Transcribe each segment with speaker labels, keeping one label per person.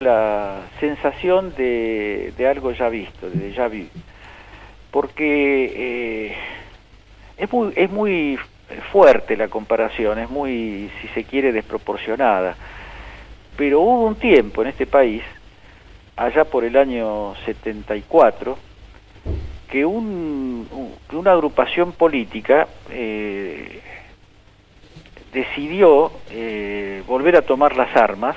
Speaker 1: la sensación de algo ya visto, de déjà vu, porque es muy fuerte la comparación, es muy, si se quiere, desproporcionada, pero hubo un tiempo en este país, allá por el año 74, que una agrupación política decidió volver a tomar las armas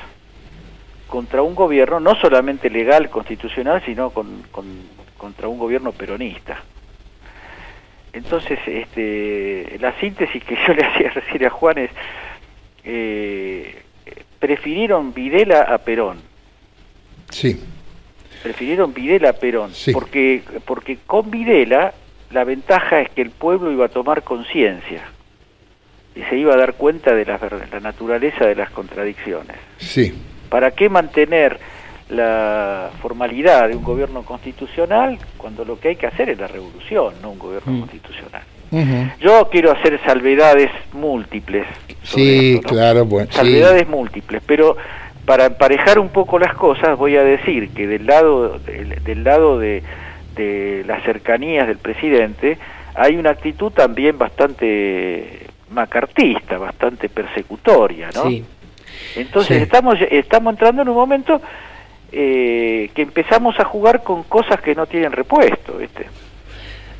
Speaker 1: contra un gobierno no solamente legal, constitucional, sino contra un gobierno peronista. Entonces, la síntesis que yo le hacía recién a Juan es, prefirieron Videla a Perón.
Speaker 2: Sí.
Speaker 1: Prefirieron Videla a Perón,
Speaker 2: Sí.
Speaker 1: porque con Videla la ventaja es que el pueblo iba a tomar conciencia y se iba a dar cuenta de la naturaleza de las contradicciones.
Speaker 2: Sí.
Speaker 1: ¿Para qué mantener la formalidad de un gobierno constitucional cuando lo que hay que hacer es la revolución, no un gobierno constitucional? Yo quiero hacer salvedades múltiples sobre
Speaker 2: Sí,
Speaker 1: esto, ¿no?
Speaker 2: claro, bueno.
Speaker 1: Salvedades múltiples, pero para emparejar un poco las cosas voy a decir que del lado de las cercanías del presidente hay una actitud también bastante macartista, bastante persecutoria, ¿no?
Speaker 2: Sí.
Speaker 1: Entonces
Speaker 2: Sí.
Speaker 1: estamos entrando en un momento que empezamos a jugar con cosas que no tienen repuesto, ¿viste?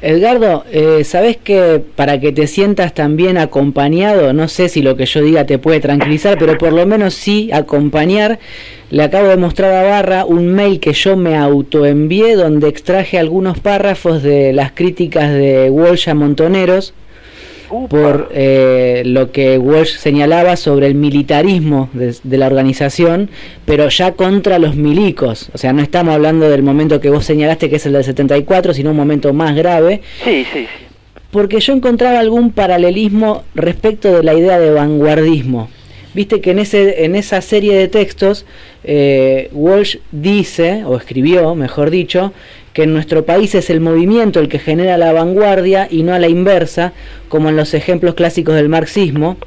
Speaker 3: Edgardo, ¿sabés que para que te sientas también acompañado, no sé si lo que yo diga te puede tranquilizar, pero por lo menos sí acompañar, le acabo de mostrar a Barra un mail que yo me autoenvié donde extraje algunos párrafos de las críticas de Walsh a Montoneros por lo que Walsh señalaba sobre el militarismo de la organización, pero ya contra los milicos. O sea, no estamos hablando del momento que vos señalaste, que es el del 74, sino un momento más grave.
Speaker 1: Sí, sí, sí.
Speaker 3: Porque yo encontraba algún paralelismo respecto de la idea de vanguardismo. Viste que en esa serie de textos Walsh dice, o escribió, mejor dicho, que en nuestro país es el movimiento el que genera la vanguardia y no a la inversa, como en los ejemplos clásicos del marxismo.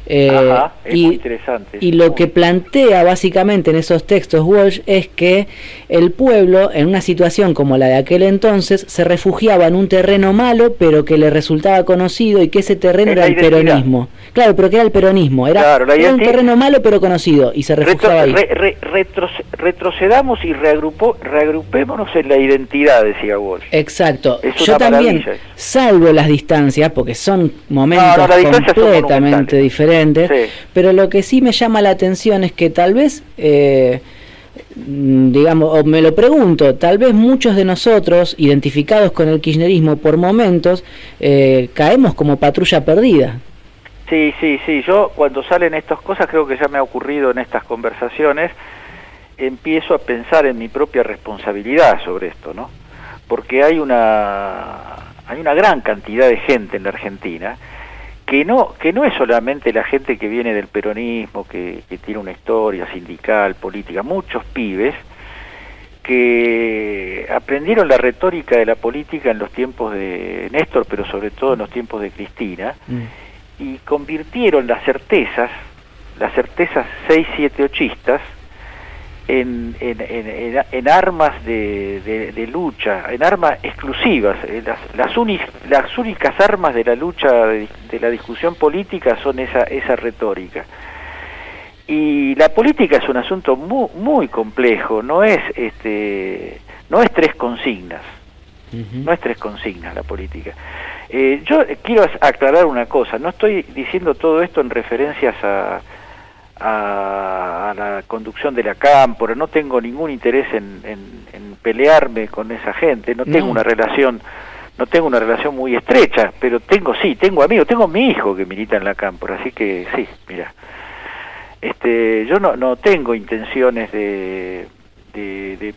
Speaker 1: Ajá, es muy interesante.
Speaker 3: Y lo que plantea básicamente en esos textos Walsh es que el pueblo, en una situación como la de aquel entonces, se refugiaba en un terreno malo, pero que le resultaba conocido, y que ese terreno era el peronismo. Claro, pero que era el peronismo. Era un terreno malo, pero conocido, y se refugiaba ahí.
Speaker 1: Retrocedamos y reagrupémonos en la identidad, decía Walsh.
Speaker 3: Exacto. Yo también salvo las distancias, porque son momentos completamente diferentes. Sí. Pero lo que sí me llama la atención es que tal vez, digamos, o me lo pregunto, tal vez muchos de nosotros, identificados con el kirchnerismo por momentos, caemos como patrulla perdida.
Speaker 1: Sí, sí, sí. Yo cuando salen estas cosas, creo que ya me ha ocurrido en estas conversaciones, empiezo a pensar en mi propia responsabilidad sobre esto, ¿no? Porque hay una gran cantidad de gente en la Argentina que no es solamente la gente que viene del peronismo, que tiene una historia sindical, política, muchos pibes que aprendieron la retórica de la política en los tiempos de Néstor, pero sobre todo en los tiempos de Cristina, y convirtieron las certezas 6-7-8istas en armas de lucha, en armas exclusivas. Las únicas armas de la lucha, de la discusión política, son esa retórica. Y la política es un asunto muy, muy complejo, no es tres consignas. No es tres consignas la política. Yo quiero aclarar una cosa, no estoy diciendo todo esto en referencias a la conducción de la Cámpora, no tengo ningún interés en pelearme con esa gente, no tengo una relación muy estrecha, pero tengo amigos, tengo mi hijo que milita en la Cámpora, así que sí, mira, yo no tengo intenciones de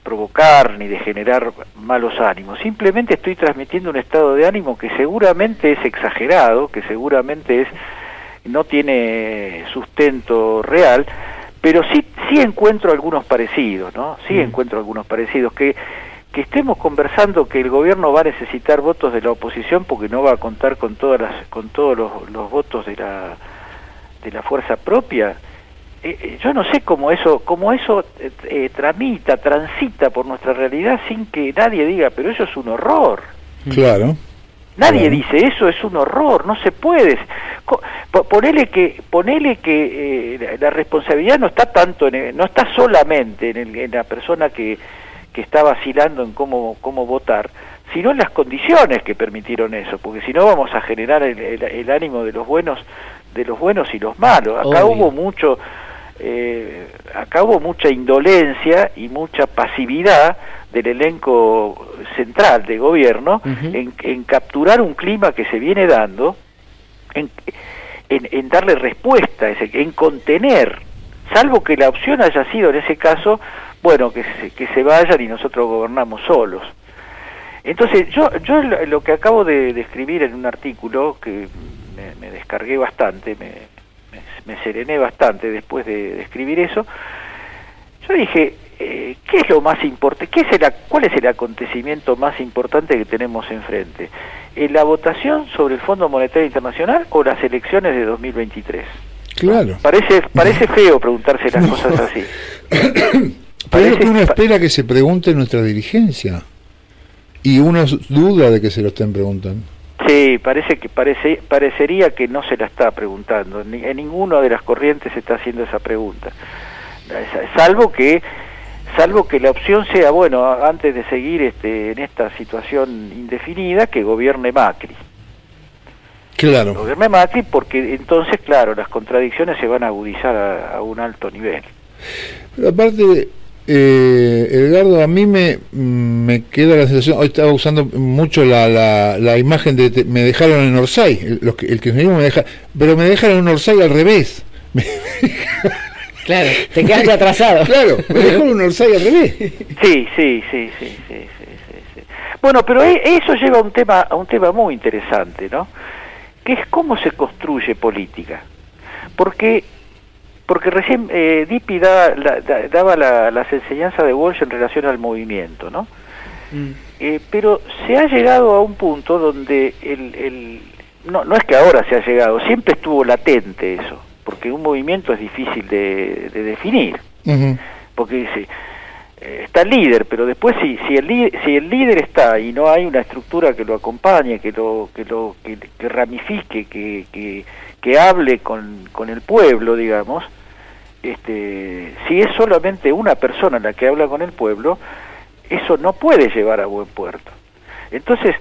Speaker 1: provocar ni de generar malos ánimos, simplemente estoy transmitiendo un estado de ánimo que seguramente es exagerado, que seguramente no tiene sustento real, pero sí encuentro algunos parecidos, ¿no? Sí encuentro algunos parecidos, que estemos conversando que el gobierno va a necesitar votos de la oposición porque no va a contar con todos los votos de la fuerza propia, yo no sé cómo eso transita por nuestra realidad sin que nadie diga, pero eso es un horror.
Speaker 2: Claro.
Speaker 1: Nadie dice eso, es un horror, no se puede. Ponele que la responsabilidad no está tanto no está solamente en la persona que está vacilando en cómo votar, sino en las condiciones que permitieron eso, porque si no vamos a generar el ánimo de los buenos y los malos. Acá hubo mucha indolencia y mucha pasividad del elenco central de gobierno en capturar un clima que se viene dando, en darle respuesta, en contener, salvo que la opción haya sido en ese caso, bueno, que se vayan y nosotros gobernamos solos. Entonces yo lo que acabo de escribir en un artículo que me descargué bastante, me serené bastante después de escribir eso, yo dije, ¿qué es lo más importante? ¿Cuál es el acontecimiento más importante que tenemos enfrente? ¿La votación sobre el Fondo Monetario Internacional o las elecciones de 2023?
Speaker 2: Claro.
Speaker 1: Parece feo preguntarse las cosas así.
Speaker 2: Pero es lo que uno espera que se pregunte nuestra dirigencia. Y uno duda de que se lo estén preguntando.
Speaker 1: Sí, parecería que no se la está preguntando. En ninguna de las corrientes se está haciendo esa pregunta. Salvo que la opción sea, bueno, antes de seguir en esta situación indefinida, que gobierne Macri.
Speaker 2: Claro.
Speaker 1: Gobierne Macri, porque entonces, claro, las contradicciones se van a agudizar a un alto nivel.
Speaker 2: Pero aparte, Edgardo, a mí me queda la sensación, hoy estaba usando mucho la imagen de me dejaron en Orsay, el kirchnerismo pero me dejaron en Orsay al revés.
Speaker 3: Claro, te quedaste atrasado.
Speaker 2: Claro, me dejaron en Orsay al revés.
Speaker 1: Sí. Bueno, pero eso lleva a un tema muy interesante, ¿no? Que es cómo se construye política. Porque recién Dipi daba las enseñanzas de Walsh en relación al movimiento, ¿no? Pero se ha llegado a un punto donde no es que ahora se ha llegado, siempre estuvo latente eso, porque un movimiento es difícil de definir, porque está el líder, pero después si el líder está y no hay una estructura que lo acompañe, que ramifique, que hable con el pueblo, digamos, si es solamente una persona la que habla con el pueblo, eso no puede llevar a buen puerto. Entonces,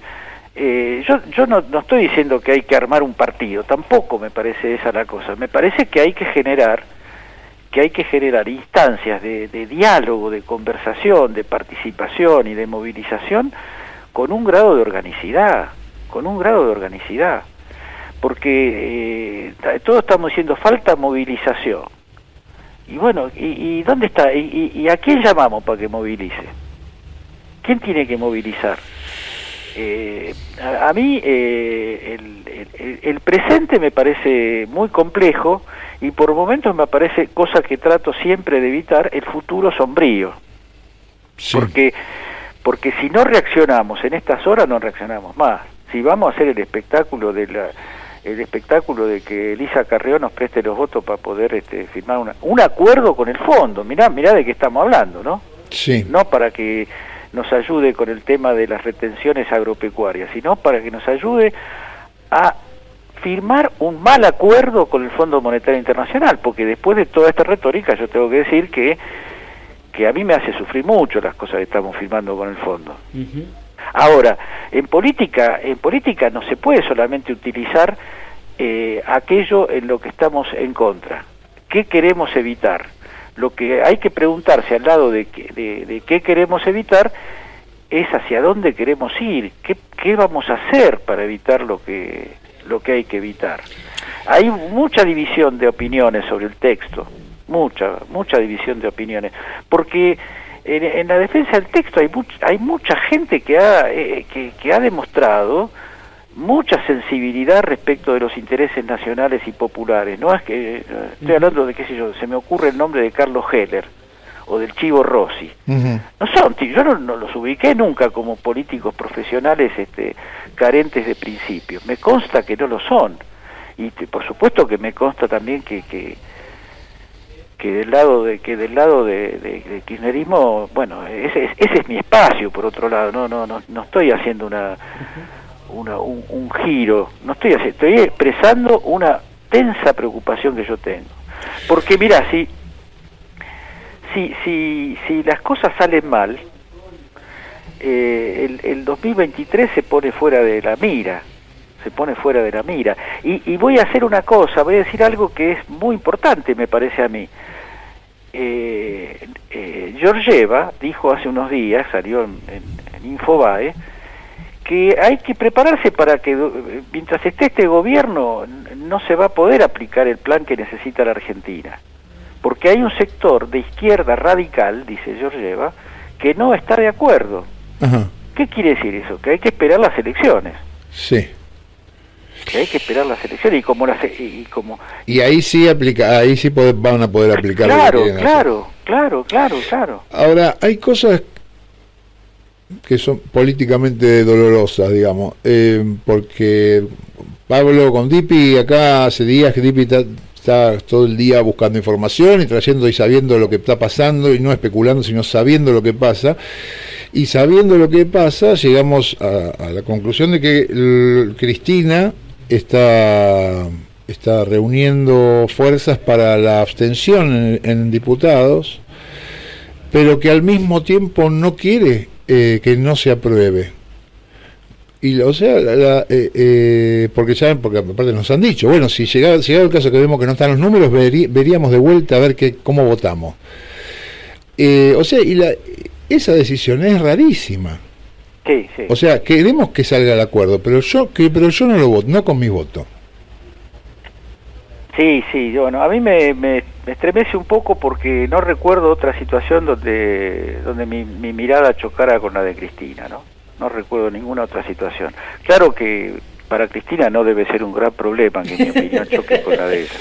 Speaker 1: yo no estoy diciendo que hay que armar un partido, tampoco me parece esa la cosa. Me parece que hay que generar instancias de diálogo, de conversación, de participación y de movilización con un grado de organicidad, porque todos estamos diciendo falta movilización. Y bueno, ¿y dónde está? ¿Y a quién llamamos para que movilice? ¿Quién tiene que movilizar? A mí el presente me parece muy complejo y por momentos me parece, cosa que trato siempre de evitar, el futuro sombrío. Sí. Porque si no reaccionamos en estas horas, no reaccionamos más. Si vamos a hacer el espectáculo de que Elisa Carrió nos preste los votos para poder firmar un acuerdo con el fondo, mirá de qué estamos hablando, ¿no?
Speaker 2: Sí.
Speaker 1: No para que nos ayude con el tema de las retenciones agropecuarias, sino para que nos ayude a firmar un mal acuerdo con el Fondo Monetario Internacional, porque después de toda esta retórica yo tengo que decir que a mí me hace sufrir mucho las cosas que estamos firmando con el fondo. Ahora, en política no se puede solamente utilizar aquello en lo que estamos en contra. ¿Qué queremos evitar? Lo que hay que preguntarse al lado de qué queremos evitar es hacia dónde queremos ir, qué vamos a hacer para evitar lo que hay que evitar. Hay mucha división de opiniones sobre el texto, mucha división de opiniones, porque en la defensa del texto hay mucha gente que ha demostrado mucha sensibilidad respecto de los intereses nacionales y populares. No es que estoy hablando de, qué sé yo, se me ocurre el nombre de Carlos Heller o del Chivo Rossi. No son, yo no los ubiqué nunca como políticos profesionales carentes de principios. Me consta que no lo son. Y por supuesto que me consta también que del lado de kirchnerismo, bueno, ese es mi espacio. Por otro lado, no estoy haciendo un giro, estoy expresando una tensa preocupación que yo tengo, porque mira, si las cosas salen mal, el 2023 se pone fuera de la mira, y voy a hacer una cosa, voy a decir algo que es muy importante, me parece a mí. Georgieva dijo hace unos días, salió en Infobae, que hay que prepararse para que mientras esté este gobierno no se va a poder aplicar el plan que necesita la Argentina, porque hay un sector de izquierda radical, dice Georgieva, que no está de acuerdo.
Speaker 2: Ajá.
Speaker 1: ¿Qué quiere decir eso? Que hay que esperar las elecciones.
Speaker 2: Sí.
Speaker 1: Que hay que esperar las elecciones
Speaker 2: y ahí sí van a poder aplicar.
Speaker 1: Claro.
Speaker 2: Ahora, hay cosas que son políticamente dolorosas, digamos, porque Pablo con Dipi, acá hace días que Dipi está todo el día buscando información y trayendo y sabiendo lo que está pasando, y no especulando, sino sabiendo lo que pasa. Y sabiendo lo que pasa, llegamos a la conclusión de que Cristina está reuniendo fuerzas para la abstención en diputados, pero que al mismo tiempo no quiere que no se apruebe. Y o sea, porque aparte nos han dicho, bueno, si llegado el caso que vemos que no están los números, veríamos de vuelta a ver cómo votamos. O sea, esa decisión es rarísima.
Speaker 1: Sí.
Speaker 2: O sea, queremos que salga el acuerdo, pero yo no lo voto, no con mi voto. Sí,
Speaker 1: bueno, a mí me estremece un poco porque no recuerdo otra situación donde mi mirada chocara con la de Cristina, no recuerdo ninguna otra situación. Claro que para Cristina no debe ser un gran problema que mi opinión choque con la de ella,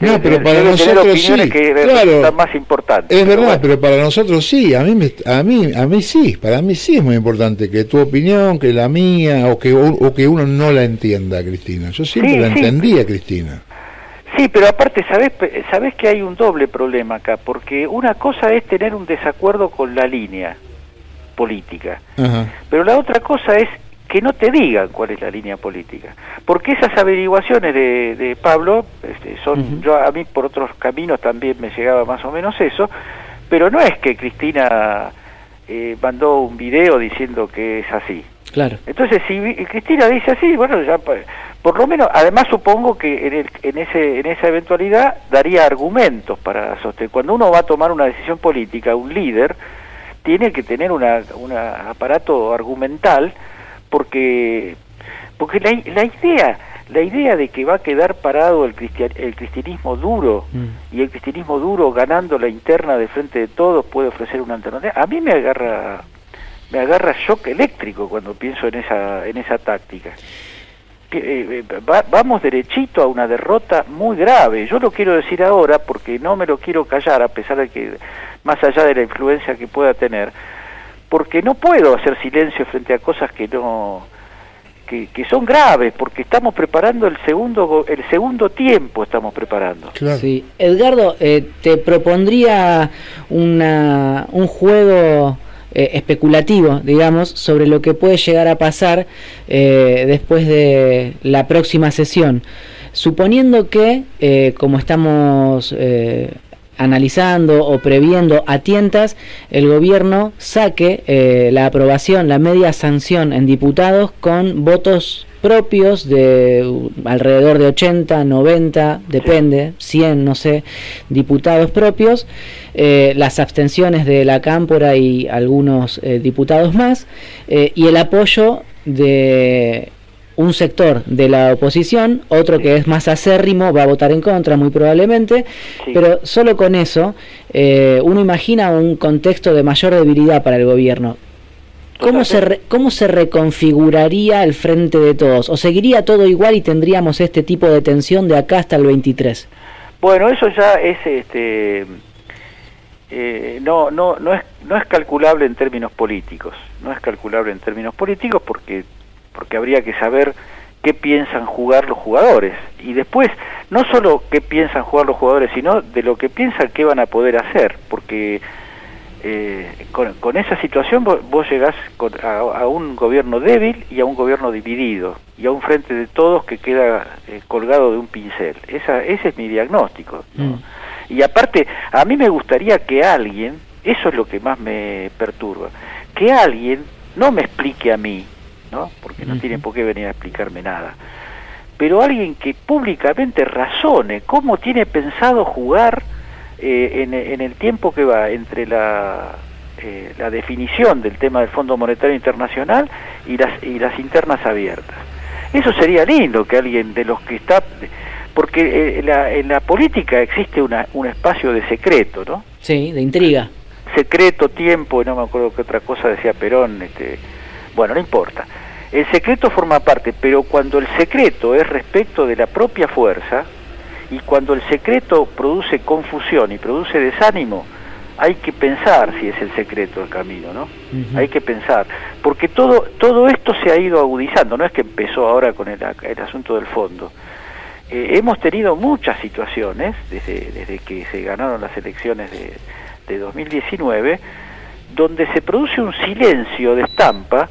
Speaker 2: No, pero para nosotros sí, claro,
Speaker 1: más importante.
Speaker 2: Es verdad, pero para nosotros sí, a mí sí, para mí sí es muy importante que tu opinión, que la mía, o que uno no la entienda, Cristina. Yo siempre la entendía, Cristina.
Speaker 1: Sí, pero aparte, ¿sabés que hay un doble problema acá? Porque una cosa es tener un desacuerdo con la línea política,
Speaker 2: Ajá.
Speaker 1: Pero la otra cosa es que no te digan cuál es la línea política, porque esas averiguaciones de Pablo son, yo a mí por otros caminos también me llegaba más o menos eso, pero no es que Cristina mandó un video diciendo que es así.
Speaker 3: Claro.
Speaker 1: Entonces, si Cristina dice así, bueno, ya por lo menos, además supongo que en esa eventualidad daría argumentos para sostener. Cuando uno va a tomar una decisión política, un líder tiene que tener un aparato argumental, porque la idea de que va a quedar parado el cristianismo duro y el cristianismo duro ganando la interna de Frente de Todos puede ofrecer una alternativa, a mí me agarra shock eléctrico cuando pienso en esa táctica. Vamos derechito a una derrota muy grave. Yo lo quiero decir ahora porque no me lo quiero callar, a pesar de que, más allá de la influencia que pueda tener, porque no puedo hacer silencio frente a cosas que son graves, porque estamos preparando el segundo tiempo, estamos preparando.
Speaker 2: Claro.
Speaker 3: Sí. Edgardo, te propondría un juego especulativo, digamos, sobre lo que puede llegar a pasar después de la próxima sesión. Suponiendo que, como estamos analizando o previendo a tientas, el gobierno saque la aprobación, la media sanción en diputados con votos propios de alrededor de 80, 90, depende, 100, no sé, diputados propios, las abstenciones de la Cámpora y algunos diputados más, y el apoyo de un sector de la oposición, otro que es más acérrimo va a votar en contra muy probablemente, pero solo con eso uno imagina un contexto de mayor debilidad para el gobierno. ¿Cómo se reconfiguraría el Frente de Todos? ¿O seguiría todo igual y tendríamos este tipo de tensión de acá hasta el 23?
Speaker 1: Bueno, eso ya es no es calculable en términos políticos. No es calculable en términos políticos porque habría que saber qué piensan jugar los jugadores, y después no solo qué piensan jugar los jugadores, sino de lo que piensan que van a poder hacer, porque con esa situación vos llegás a un gobierno débil y a un gobierno dividido, y a un frente de todos que queda colgado de un pincel. Ese es mi diagnóstico, ¿no? Y aparte, a mí me gustaría que alguien, eso es lo que más me perturba, que alguien no me explique a mí, ¿no? Porque no tiene por qué venir a explicarme nada, pero alguien que públicamente razone cómo tiene pensado jugar en el tiempo que va entre la definición del tema del Fondo Monetario Internacional y las internas abiertas. Eso sería lindo, que alguien de los que está, porque en la política existe un espacio de secreto, ¿no?
Speaker 3: Sí, de intriga.
Speaker 1: Secreto, tiempo, no me acuerdo qué otra cosa decía Perón, bueno, no importa. El secreto forma parte, pero cuando el secreto es respecto de la propia fuerza, y cuando el secreto produce confusión y produce desánimo, hay que pensar si es el secreto el camino, ¿no? Hay que pensar, porque todo esto se ha ido agudizando, no es que empezó ahora con el asunto del fondo. Hemos tenido muchas situaciones, desde que se ganaron las elecciones de 2019, donde se produce un silencio de estampa,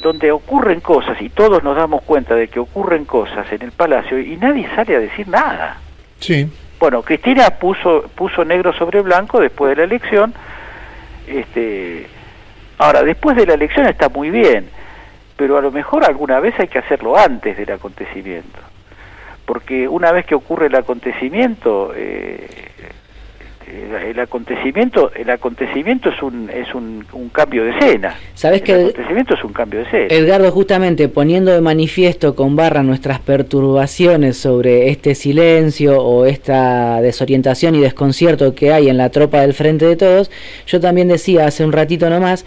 Speaker 1: donde ocurren cosas y todos nos damos cuenta de que ocurren cosas en el Palacio y nadie sale a decir nada.
Speaker 2: Sí.
Speaker 1: Bueno, Cristina puso negro sobre blanco después de la elección. Ahora, después de la elección está muy bien, pero a lo mejor alguna vez hay que hacerlo antes del acontecimiento, porque una vez que ocurre el acontecimiento, el acontecimiento es un cambio de escena.
Speaker 3: ¿Sabés que
Speaker 1: el acontecimiento es un cambio de escena?
Speaker 3: Edgardo, justamente poniendo de manifiesto con Barra nuestras perturbaciones sobre este silencio o esta desorientación y desconcierto que hay en la tropa del Frente de Todos, yo también decía hace un ratito nomás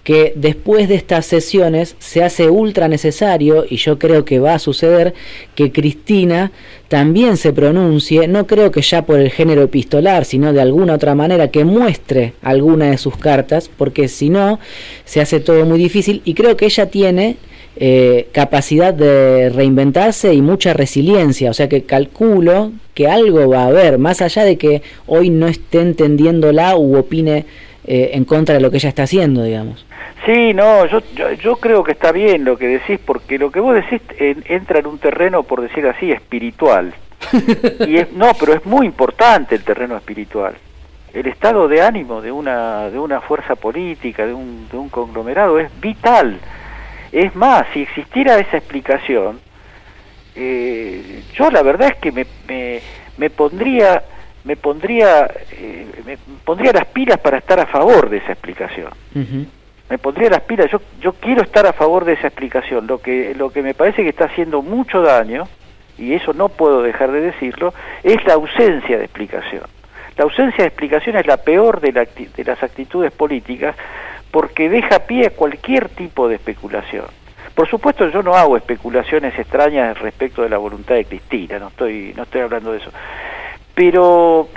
Speaker 3: que después de estas sesiones se hace ultra necesario, y yo creo que va a suceder, que Cristina también se pronuncie, no creo que ya por el género epistolar, sino de alguna otra manera, que muestre alguna de sus cartas, porque si no, se hace todo muy difícil, y creo que ella tiene capacidad de reinventarse y mucha resiliencia, o sea que calculo que algo va a haber, más allá de que hoy no esté entendiéndola u opine en contra de lo que ella está haciendo, digamos.
Speaker 1: Sí, no, yo creo que está bien lo que decís, porque lo que vos decís entra en un terreno, por decir así, espiritual. No, pero es muy importante el terreno espiritual. El estado de ánimo de una fuerza política, de un conglomerado, es vital. Es más, si existiera esa explicación, yo la verdad es que me pondría las pilas para estar a favor de esa explicación. Me pondría las pilas, yo quiero estar a favor de esa explicación. Lo que me parece que está haciendo mucho daño, y eso no puedo dejar de decirlo, es la ausencia de explicación. La ausencia de explicación es la peor de las actitudes políticas, porque deja pie a cualquier tipo de especulación. Por supuesto, yo no hago especulaciones extrañas respecto de la voluntad de Cristina, no estoy hablando de eso. Pero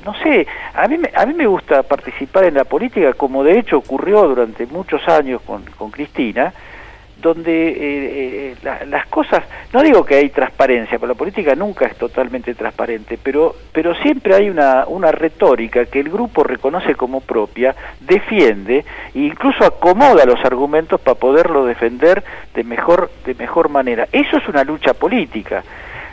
Speaker 1: no sé, a mí me gusta participar en la política, como de hecho ocurrió durante muchos años con Cristina, donde las cosas, no digo que hay transparencia, porque la política nunca es totalmente transparente, pero siempre hay una retórica que el grupo reconoce como propia, defiende e incluso acomoda los argumentos para poderlo defender de mejor manera. Eso es una lucha política.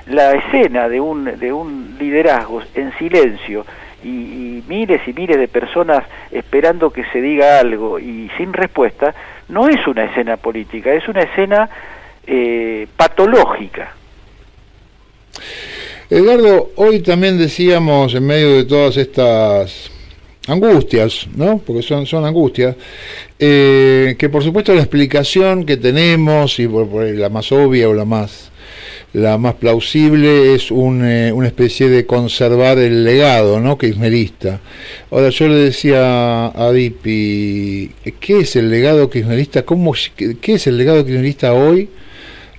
Speaker 1: La escena de un liderazgo en silencio y miles y miles de personas esperando que se diga algo y sin respuesta, no es una escena política, es una escena patológica.
Speaker 2: Edgardo, hoy también decíamos, en medio de todas estas angustias, ¿no? Porque son angustias, que por supuesto la explicación que tenemos, y por la más obvia o la más plausible, es una especie de conservar el legado, ¿no?, kirchnerista. Ahora, yo le decía a Dipi, ¿qué es el legado kirchnerista? ¿Qué es el legado kirchnerista hoy?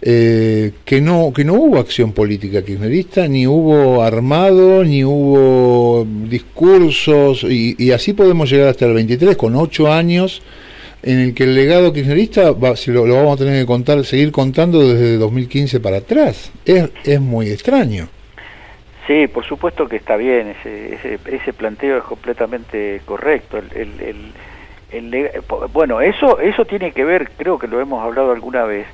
Speaker 2: Que no hubo acción política kirchnerista, ni hubo armado, ni hubo discursos, y así podemos llegar hasta el 23, con 8 años en el que el legado kirchnerista si lo vamos a tener que contar, seguir contando desde 2015 para atrás. Es muy extraño.
Speaker 1: Sí, por supuesto que está bien, ese planteo es completamente correcto. Bueno, eso tiene que ver, creo que lo hemos hablado alguna vez,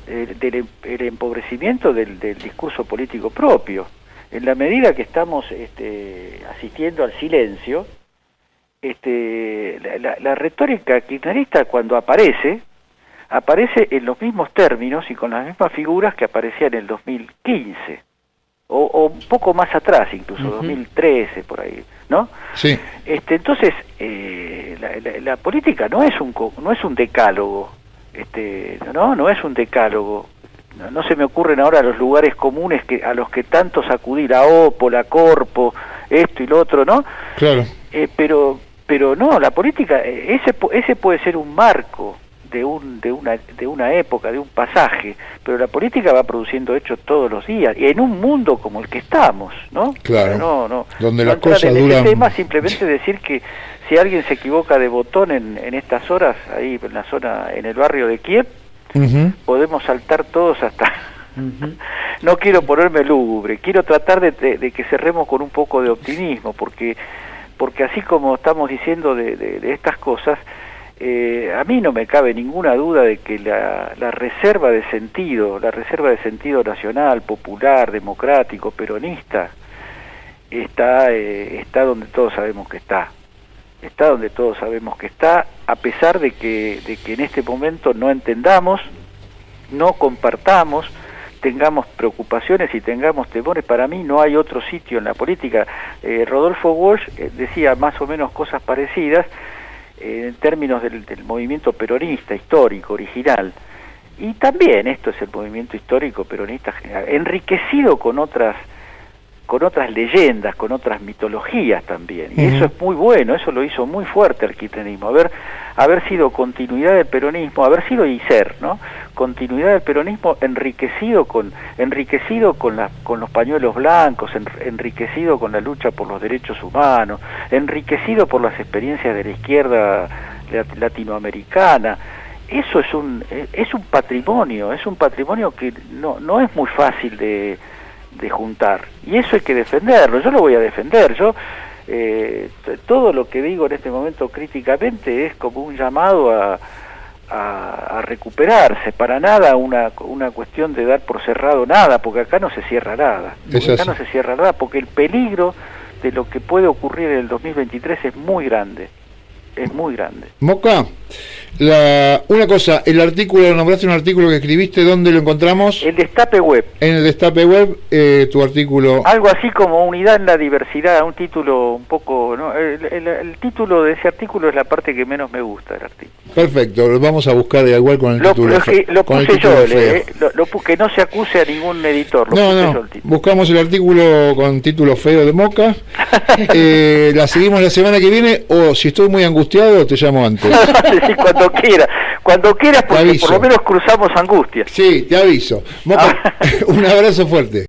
Speaker 1: el empobrecimiento del discurso político propio. En la medida que estamos asistiendo al silencio, la retórica kirchnerista cuando aparece en los mismos términos y con las mismas figuras que aparecían en el 2015. O un poco más atrás, incluso, 2013, por ahí, ¿no?
Speaker 2: Sí.
Speaker 1: Entonces, la política no es un decálogo, no es un decálogo. No se me ocurren ahora los lugares comunes a los que tanto sacudir, la OPO, la Corpo, esto y lo otro, ¿no?
Speaker 2: Claro.
Speaker 1: Pero no, la política, ese puede ser un marco de una época, de un pasaje, pero la política va produciendo hechos todos los días, y en un mundo como el que estamos, ¿no?
Speaker 2: Claro,
Speaker 1: no,
Speaker 2: donde
Speaker 1: no
Speaker 2: las cosas
Speaker 1: en
Speaker 2: duran...
Speaker 1: ese tema, simplemente decir que si alguien se equivoca de botón en estas horas, ahí en la zona, en el barrio de Kiev, podemos saltar todos hasta... No quiero ponerme lúgubre, quiero tratar de que cerremos con un poco de optimismo, porque así como estamos diciendo de estas cosas, a mí no me cabe ninguna duda de que la reserva de sentido nacional, popular, democrático, peronista, está donde todos sabemos que está. Está donde todos sabemos que está, a pesar de que en este momento no entendamos, no compartamos, tengamos preocupaciones y tengamos temores. Para mí no hay otro sitio en la política. Rodolfo Walsh decía más o menos cosas parecidas, en términos del movimiento peronista histórico, original, y también esto es el movimiento histórico peronista general, enriquecido con otras leyendas, con otras mitologías también, y eso es muy bueno, eso lo hizo muy fuerte el kirchnerismo, haber sido continuidad del peronismo, haber sido y ser, ¿no? Continuidad del peronismo enriquecido con los pañuelos blancos, enriquecido con la lucha por los derechos humanos, enriquecido por las experiencias de la izquierda latinoamericana. Eso es un patrimonio que no es muy fácil de juntar, y eso hay que defenderlo. Yo lo voy a defender. Todo lo que digo en este momento críticamente es como un llamado a recuperarse, para nada una cuestión de dar por cerrado nada, porque acá no se cierra nada, porque el peligro de lo que puede ocurrir en el 2023 es muy grande.
Speaker 2: Moca, una cosa, el artículo, nombraste un artículo que escribiste, ¿dónde lo encontramos?
Speaker 1: El Destape Web.
Speaker 2: En el Destape Web, tu artículo...
Speaker 1: Algo así como Unidad en la Diversidad, un título un poco... ¿no? El título de ese artículo es la parte que menos me gusta del artículo.
Speaker 2: Perfecto, lo vamos a buscar igual con el título.
Speaker 1: Lo puse yo, que no se acuse a ningún editor.
Speaker 2: No, buscamos el artículo con título feo de Moca, la seguimos la semana que viene, o si estoy muy angustiado, te llamo antes.
Speaker 1: Sí, cuando quieras, porque por lo menos cruzamos angustia.
Speaker 2: Sí, te aviso. Moca, un abrazo fuerte.